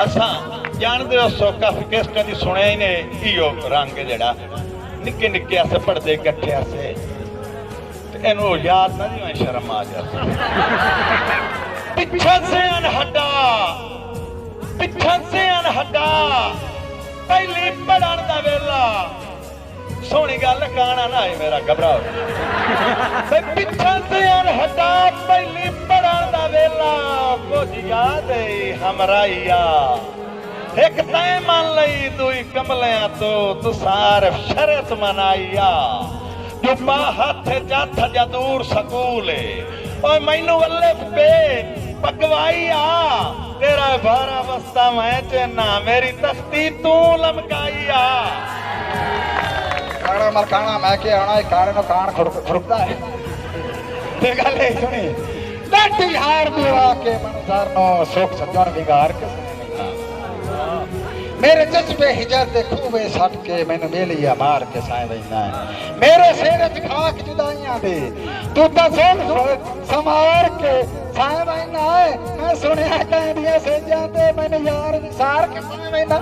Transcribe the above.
असा जानते हो सोका किस कदी सुनिया ही ने इो रंग जड़ा निक्के निक्के अस पढ़ते इकट्ठे असे इनू याद ना जी शर्म आ जाती पिछा से अनहटा पिछा से अनहटा पहली पढ़न का वेला सोहनी गल गाना ना है मेरा घबराओ पिछा से अनहटा पहली पढ़न का वेला कुछ याद है हमराइया एक तय मन लई दुई कमलिया तो तुसार शरत मनाइया जुब्बा हाथ जाथ जदूर सकूल और मैनू वल्ले पे पकवाई आ तेरा भारा बस्ता मैं चेना मेरी तख्ती तू लमकाई आ काना मरकाना मैं के आना काने नो कान खुरकता है ते गल ए सुनी डाटी हार दिवा के मनसार नो सुख सजन विगार के मेरे जज्बे हिजर दे खूबे सट के मैनू मेलिया मार के साए वैना है मेरे सिर च खाक जुदाइयां दे तू तां सोच समार के साए वैना है मैं सुनिया कहंदियां से जाते मैनू यार विसार के साए वैना